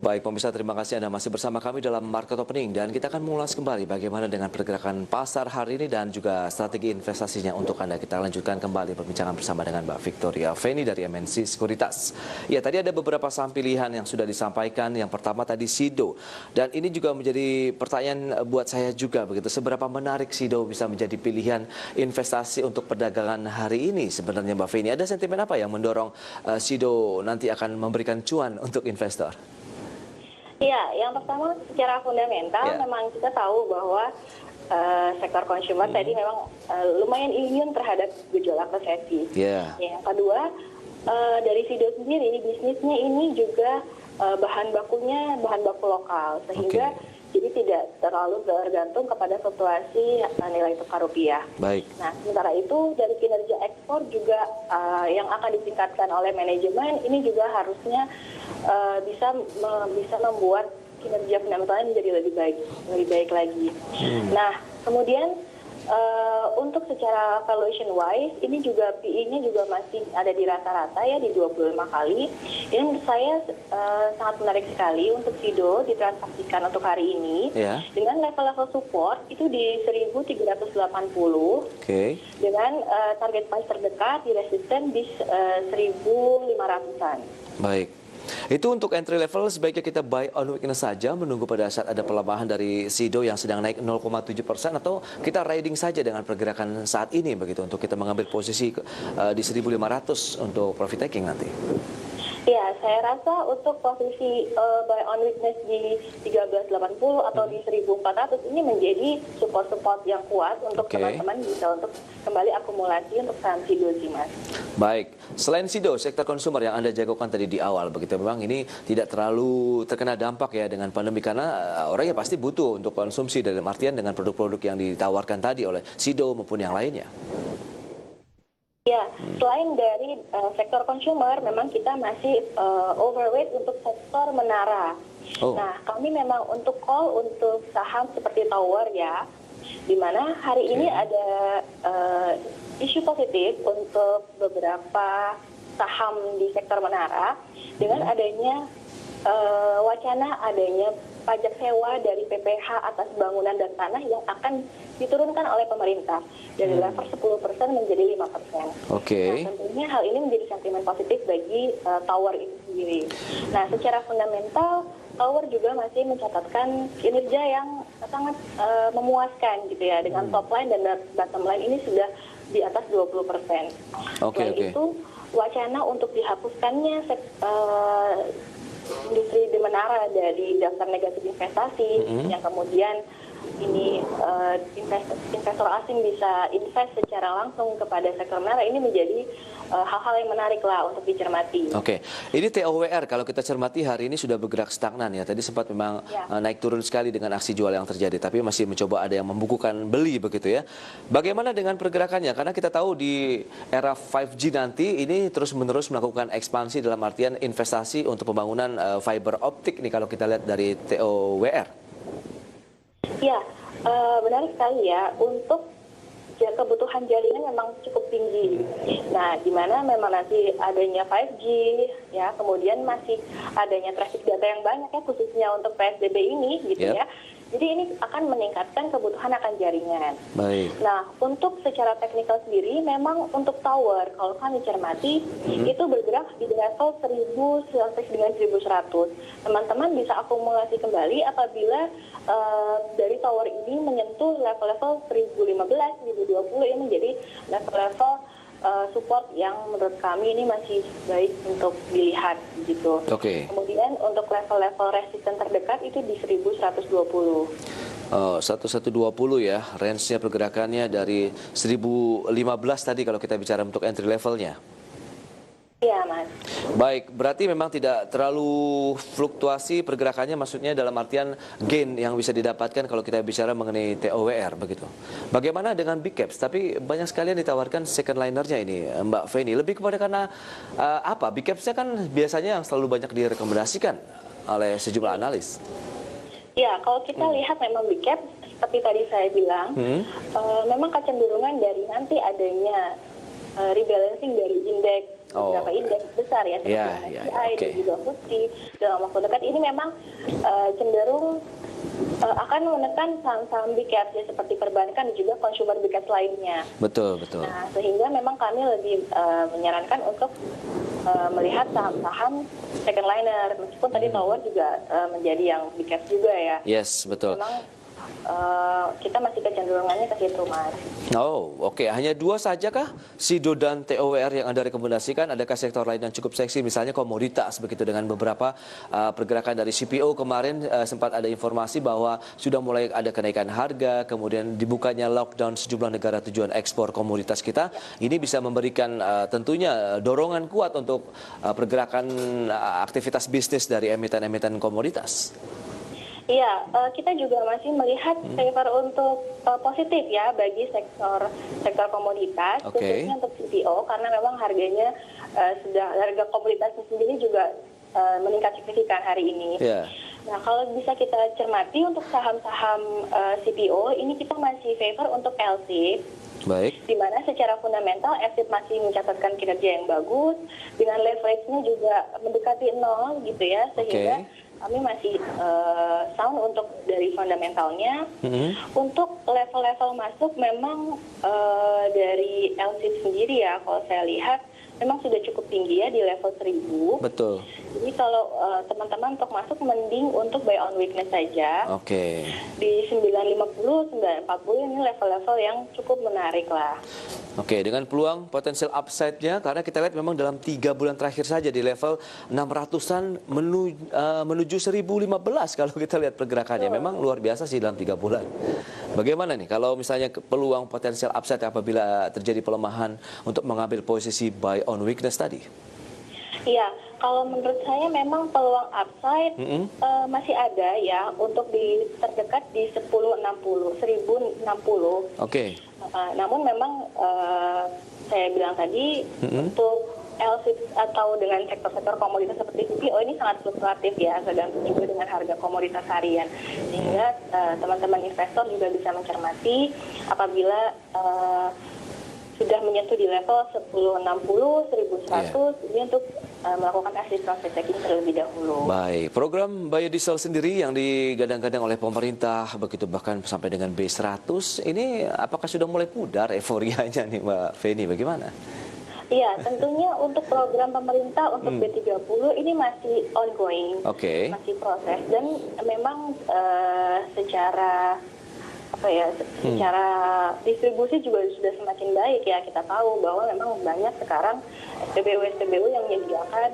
Baik, pemirsa, terima kasih Anda masih bersama kami dalam Market Opening dan kita akan mengulas kembali bagaimana dengan pergerakan pasar hari ini dan juga strategi investasinya untuk Anda. Kita lanjutkan kembali perbincangan bersama dengan Mbak Victoria Feni dari MNC Sekuritas. Ya, tadi ada beberapa saham pilihan yang sudah disampaikan. Yang pertama tadi SIDO. Dan ini juga menjadi pertanyaan buat saya juga begitu. Seberapa menarik SIDO bisa menjadi pilihan investasi untuk perdagangan hari ini sebenarnya Mbak Feni? Ada sentimen apa yang mendorong SIDO nanti akan memberikan cuan untuk investor? Ya, yang pertama secara fundamental memang kita tahu bahwa sektor consumer tadi memang lumayan imun terhadap gejolak resesi. Yang kedua, dari SIDO sendiri bisnisnya ini juga bahan bakunya bahan baku lokal sehingga jadi tidak terlalu tergantung kepada fluktuasi nilai tukar rupiah. Nah, sementara itu dari kinerja ekspor juga yang akan ditingkatkan oleh manajemen ini juga harusnya bisa membuat kinerja fundamentalnya menjadi lebih baik lagi. Nah, kemudian untuk secara valuation wise ini juga PE-nya juga masih ada di rata-rata ya di 25 kali. Ini menurut saya sangat menarik sekali untuk SIDO ditransaksikan untuk hari ini dengan level-level support itu di 1380 dengan target price terdekat di resisten di 1500-an. Baik. Itu untuk entry level sebaiknya kita buy on weakness saja menunggu pada saat ada pelemahan dari SIDO yang sedang naik 0,7% atau kita riding saja dengan pergerakan saat ini begitu untuk kita mengambil posisi di 1.500 untuk profit taking nanti. Ya, saya rasa untuk posisi buy on weakness di 1380 atau di 1400 ini menjadi support-support yang kuat untuk teman-teman bisa untuk kembali akumulasi untuk saham SIDO sih, Mas. Baik, selain SIDO, sektor konsumer yang Anda jagokan tadi di awal begitu, memang ini tidak terlalu terkena dampak ya dengan pandemi karena orang ya pasti butuh untuk konsumsi dalam artian dengan produk-produk yang ditawarkan tadi oleh SIDO maupun yang lainnya. Ya, selain dari sektor consumer, memang kita masih overweight untuk sektor menara. Nah, kami memang untuk call untuk saham seperti tower ya, di mana hari ini ada isu positif untuk beberapa saham di sektor menara dengan adanya wacana adanya pajak sewa dari PPH atas bangunan dan tanah yang akan diturunkan oleh pemerintah dari level 10% menjadi 5%. Nah, tentunya hal ini menjadi sentimen positif bagi tower itu sendiri. Nah, secara fundamental tower juga masih mencatatkan kinerja yang sangat memuaskan gitu ya dengan top line dan bottom line ini sudah di atas 20%. Selain itu wacana untuk dihapuskannya industri di menara dari daftar negatif investasi yang kemudian ini investor asing bisa invest secara langsung kepada sektor menara ini menjadi hal-hal yang menarik lah untuk dicermati. Ini TOWR kalau kita cermati hari ini sudah bergerak stagnan ya. Tadi sempat memang naik turun sekali dengan aksi jual yang terjadi, tapi masih mencoba ada yang membukukan beli begitu ya. Bagaimana dengan pergerakannya? Karena kita tahu di era 5G nanti ini terus-menerus melakukan ekspansi dalam artian investasi untuk pembangunan fiber optik nih kalau kita lihat dari TOWR. Ya, benar sekali ya. Untuk kebutuhan jaringan memang cukup tinggi. Nah, di mana memang nanti adanya 5G, ya, kemudian masih adanya traffic data yang banyak ya, khususnya untuk PSBB ini, gitu ya. Jadi ini akan meningkatkan kebutuhan akan jaringan. Nah, untuk secara teknikal sendiri, memang untuk tower, kalau kami cermati, itu bergerak di level 1000 sampai dengan 1100. Teman-teman bisa akumulasi kembali apabila dari tower ini menyentuh level-level 1015, 1020 ini menjadi level-level support yang menurut kami ini masih baik untuk dilihat gitu. Kemudian untuk level-level resisten terdekat itu di 1120. 1120 ya, range-nya pergerakannya dari 1015 tadi kalau kita bicara untuk entry levelnya. Iya, Mas. Baik, berarti memang tidak terlalu fluktuasi pergerakannya, maksudnya dalam artian gain yang bisa didapatkan kalau kita bicara mengenai TOWR begitu. Bagaimana dengan big caps? Tapi banyak sekali yang ditawarkan second linernya ini, Mbak Feni. Lebih kepada karena apa? Big capsnya kan biasanya yang selalu banyak direkomendasikan oleh sejumlah analis. Ya, kalau kita lihat memang big cap seperti tadi saya bilang, memang kecenderungan dari nanti adanya rebalancing dari indeks beberapa indeks besar ya seperti MSCI dan juga FTSE dalam waktu dekat ini memang cenderung akan menekan saham-saham big caps ya, seperti perbankan dan juga consumer big caps lainnya. Betul, betul. Nah, sehingga memang kami lebih menyarankan untuk melihat saham-saham second liner, meskipun tadi Tower juga menjadi yang big caps juga ya. Yes, betul. Memang kita masih kecenderungannya ke situ, Mas. Oh, oke. Hanya 2 saja kah SIDO dan TOWR yang Anda rekomendasikan? Adakah sektor lain yang cukup seksi, misalnya komoditas, begitu dengan beberapa pergerakan dari CPO kemarin sempat ada informasi bahwa sudah mulai ada kenaikan harga, kemudian dibukanya lockdown sejumlah negara tujuan ekspor komoditas kita. Ini bisa memberikan tentunya dorongan kuat untuk pergerakan aktivitas bisnis dari emiten-emiten komoditas. Iya, kita juga masih melihat favor untuk positif ya bagi sektor komoditas, khususnya untuk CPO, karena memang harganya harga komoditasnya sendiri juga meningkat signifikan hari ini. Nah, kalau bisa kita cermati untuk saham-saham CPO, ini kita masih favor untuk LSIP. Baik. Di mana secara fundamental LSIP masih mencatatkan kinerja yang bagus, dengan leverage-nya juga mendekati 0 gitu ya, sehingga kami masih sound untuk dari fundamentalnya. Untuk level-level masuk memang dari LSIP sendiri ya, kalau saya lihat memang sudah cukup tinggi ya di level 1000. Betul. Jadi kalau teman-teman untuk masuk mending untuk buy on weakness saja. Di 950, 940 ini level-level yang cukup menarik lah. Oke, dengan peluang potensial upside-nya, karena kita lihat memang dalam 3 bulan terakhir saja di level 600-an menuju 1015 kalau kita lihat pergerakannya. Memang luar biasa sih dalam 3 bulan. Bagaimana nih kalau misalnya peluang potensial upside apabila terjadi pelemahan untuk mengambil posisi buy on weakness tadi? Iya, kalau menurut saya memang peluang upside masih ada ya untuk terdekat di 1060. Namun memang saya bilang tadi untuk LSIP atau dengan sektor-sektor komoditas seperti CPO ini sangat fluktuatif ya, tergantung juga dengan harga komoditas harian. Sehingga teman-teman investor juga bisa mencermati apabila sudah menyentuh di level 1060, 1100 ini untuk melakukan asset profit taking terlebih dahulu. Baik, program biodiesel sendiri yang digadang-gadang oleh pemerintah begitu bahkan sampai dengan B100 ini apakah sudah mulai pudar euforianya nih Mbak Feni, bagaimana? Iya, tentunya untuk program pemerintah untuk B30 ini masih ongoing, masih proses dan memang secara secara distribusi juga sudah semakin baik ya. Kita tahu bahwa memang banyak sekarang SPBU yang menyediakan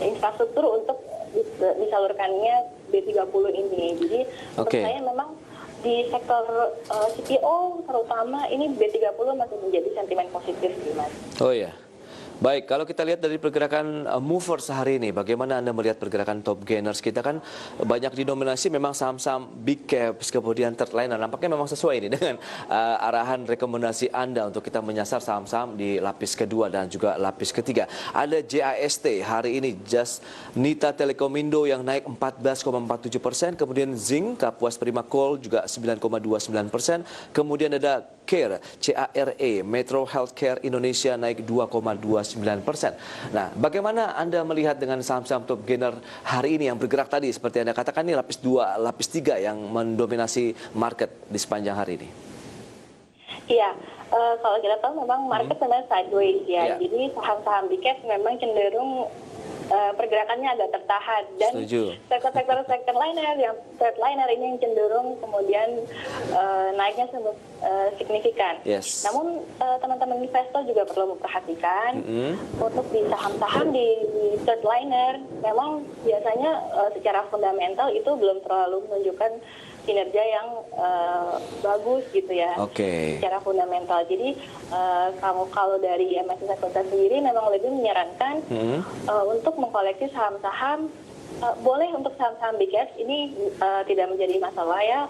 infrastruktur untuk disalurkannya B30 ini. Jadi menurut saya memang di sektor CPO terutama ini B30 masih menjadi sentimen positif, Mas. Oh iya. Baik, kalau kita lihat dari pergerakan movers hari ini, bagaimana Anda melihat pergerakan top gainers? Kita kan banyak didominasi memang saham-saham big caps, kemudian third liner. Nampaknya memang sesuai ini dengan arahan rekomendasi Anda untuk kita menyasar saham-saham di lapis kedua dan juga lapis ketiga. Ada JAST hari ini, Just Nita Telekomindo yang naik 14,47%, kemudian Zinc, Kapuas Prima Coal juga 9,29%, kemudian ada CARE, CARE, Metro Healthcare Indonesia naik 2,29%. Nah, bagaimana Anda melihat dengan saham-saham top gainer hari ini yang bergerak tadi seperti Anda katakan ini lapis 2, lapis 3 yang mendominasi market di sepanjang hari ini? Iya, kalau kita tahu memang market memang sideways ya. Jadi saham-saham big caps memang cenderung pergerakannya agak tertahan dan sektor-sektor second liner yang third liner ini yang cenderung kemudian naiknya signifikan. Namun teman-teman investor juga perlu memperhatikan untuk di saham-saham di third liner memang biasanya secara fundamental itu belum terlalu menunjukkan kinerja yang bagus gitu ya, secara fundamental. Jadi kalau dari MSCI Sekuritas sendiri memang lebih menyarankan untuk mengkoleksi saham-saham, boleh untuk saham-saham big caps ini tidak menjadi masalah ya,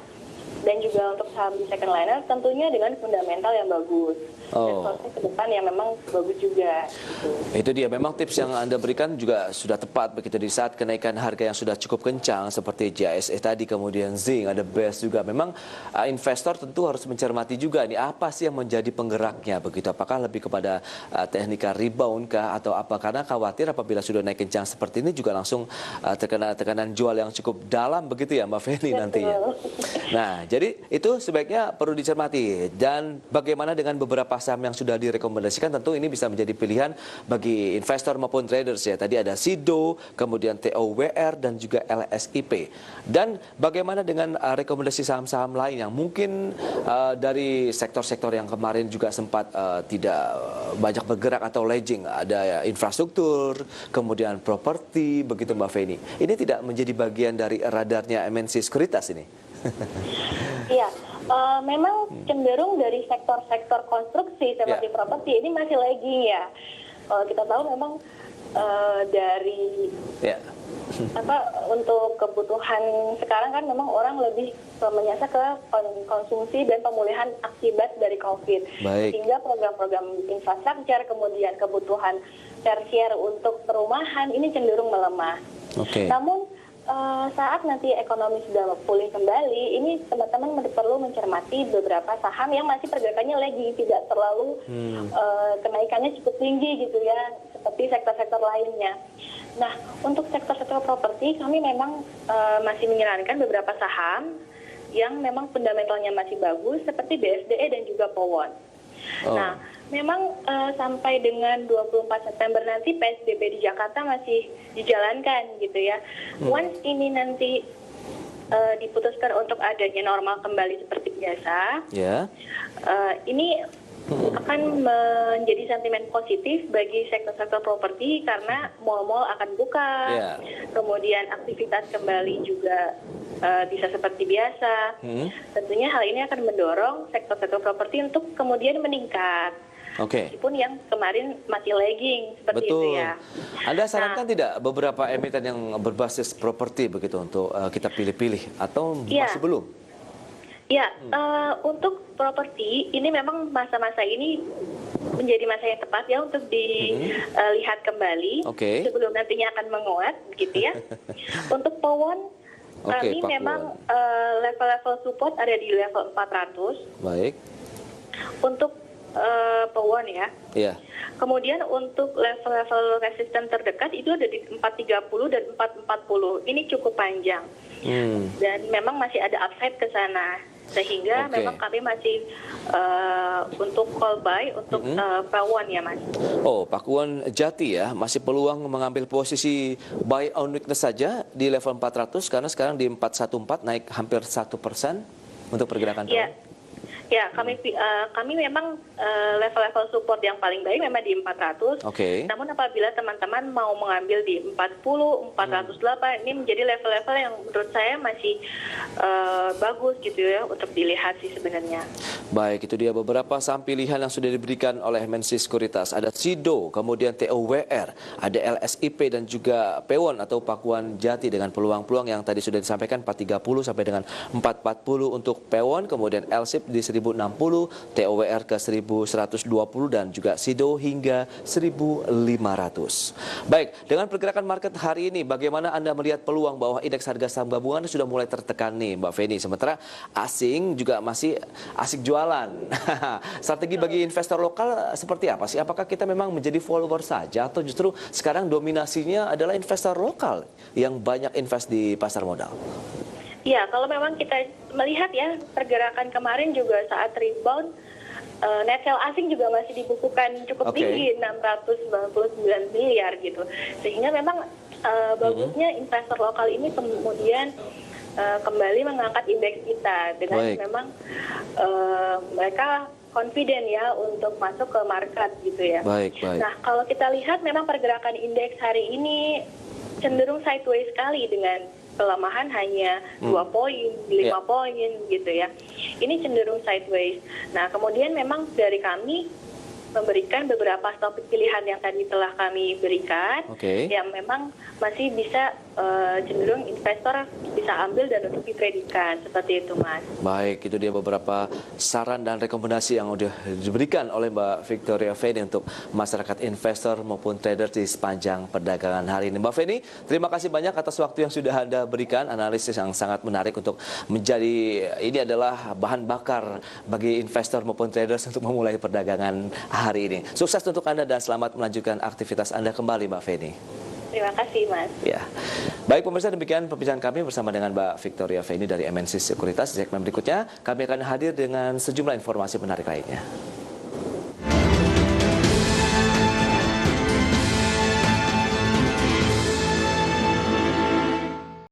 dan juga untuk saham di second liner tentunya dengan fundamental yang bagus. Dan prospek ke depan yang memang bagus juga. Gitu. Itu dia, memang tips yang Anda berikan juga sudah tepat begitu di saat kenaikan harga yang sudah cukup kencang seperti JSE tadi, kemudian Zinc, ada BES juga. Memang investor tentu harus mencermati juga ini apa sih yang menjadi penggeraknya begitu. Apakah lebih kepada teknika rebound kah atau apa, karena khawatir apabila sudah naik kencang seperti ini juga langsung terkena tekanan jual yang cukup dalam begitu ya Mbak Feni nantinya. Nah, jadi itu sebaiknya perlu dicermati. Dan bagaimana dengan beberapa saham yang sudah direkomendasikan, tentu ini bisa menjadi pilihan bagi investor maupun traders ya. Tadi ada SIDO, kemudian TOWR dan juga LSIP. Dan bagaimana dengan rekomendasi saham-saham lain yang mungkin dari sektor-sektor yang kemarin juga sempat tidak banyak bergerak atau lagging. Ada infrastruktur, kemudian properti, begitu Mbak Feni. Ini tidak menjadi bagian dari radarnya MNC Sekuritas ini. Iya, memang cenderung dari sektor-sektor konstruksi seperti properti ini masih lagging ya. Kita tahu memang dari untuk kebutuhan sekarang kan memang orang lebih menyasar ke konsumsi dan pemulihan akibat dari COVID. Sehingga program-program infrastruktur, kemudian kebutuhan tersier untuk perumahan ini cenderung melemah. Namun saat nanti ekonomi sudah pulih kembali, ini teman-teman perlu mencermati beberapa saham yang masih pergerakannya lagi tidak terlalu kenaikannya cukup tinggi gitu ya, seperti sektor-sektor lainnya. Nah, untuk sektor-sektor properti kami memang masih menyarankan beberapa saham yang memang fundamentalnya masih bagus seperti BSDE dan juga Powon. Nah, memang sampai dengan 24 September nanti PSBB di Jakarta masih dijalankan gitu ya. Once ini nanti diputuskan untuk adanya normal kembali seperti biasa, ini akan menjadi sentimen positif bagi sektor-sektor properti karena mal-mal akan buka, kemudian aktivitas kembali juga bisa seperti biasa. Tentunya hal ini akan mendorong sektor-sektor properti untuk kemudian meningkat. Meskipun yang kemarin masih lagging seperti itu ya. Anda sarankan tidak beberapa emiten yang berbasis properti begitu untuk kita pilih-pilih atau masih belum? Ya, untuk properti ini memang masa-masa ini menjadi masa yang tepat ya untuk dilihat kembali sebelum nantinya akan menguat, gitu ya. Untuk Powon, kami memang level-level support ada di level 400. Untuk Powon ya. Kemudian untuk level-level resisten terdekat itu ada di 430 dan 440. Ini cukup panjang. Dan memang masih ada upside ke sana. Sehingga memang kami masih untuk call buy untuk Powon ya Mas. Pakuan Jati ya, masih peluang mengambil posisi buy on weakness saja di level 400 karena sekarang di 414 naik hampir 1% untuk pergerakan tahun. Ya, kami memang level-level support yang paling baik memang di 400. Namun apabila teman-teman mau mengambil di 40, 408, ini menjadi level-level yang menurut saya masih bagus gitu ya untuk dilihat sih sebenarnya. Baik, itu dia beberapa saham pilihan yang sudah diberikan oleh MNC Sekuritas. Ada SIDO, kemudian TOWR, ada LSIP dan juga Powon atau Pakuan Jati dengan peluang-peluang yang tadi sudah disampaikan 430 sampai dengan 440 untuk Powon, kemudian LSIP di 1060, TOWR ke 1120 dan juga SIDO hingga 1500. Baik, dengan pergerakan market hari ini bagaimana Anda melihat peluang bahwa indeks harga saham gabungan sudah mulai tertekan nih Mbak Feni, sementara asing juga masih asik jualan. Strategi bagi investor lokal seperti apa sih? Apakah kita memang menjadi follower saja atau justru sekarang dominasinya adalah investor lokal yang banyak invest di pasar modal? Ya, kalau memang kita melihat ya pergerakan kemarin juga saat rebound, net sell asing juga masih dibukukan cukup tinggi 699 miliar gitu. Sehingga memang bagusnya investor lokal ini kemudian kembali mengangkat indeks kita dengan memang mereka confident ya untuk masuk ke market gitu ya. Nah, kalau kita lihat memang pergerakan indeks hari ini cenderung sideways sekali dengan pelemahan hanya 2 poin, 5 poin gitu ya. Ini cenderung sideways. Nah, kemudian memang dari kami memberikan beberapa topik pilihan yang tadi telah kami berikan yang memang masih bisa cenderung investor bisa ambil dan untuk dikredikan seperti itu, Mas. Baik, itu dia beberapa saran dan rekomendasi yang sudah diberikan oleh Mbak Victoria Feni untuk masyarakat investor maupun trader di sepanjang perdagangan hari ini. Mbak Feni, terima kasih banyak atas waktu yang sudah Anda berikan, analisis yang sangat menarik untuk menjadi, ini adalah bahan bakar bagi investor maupun traders untuk memulai perdagangan hari ini. Sukses untuk Anda dan selamat melanjutkan aktivitas Anda kembali, Mbak Feni. Terima kasih, Mas. Ya, baik pemirsa, demikian perbincangan kami bersama dengan Mbak Victoria Feni dari MNC Sekuritas. Di segmen berikutnya kami akan hadir dengan sejumlah informasi menarik lainnya.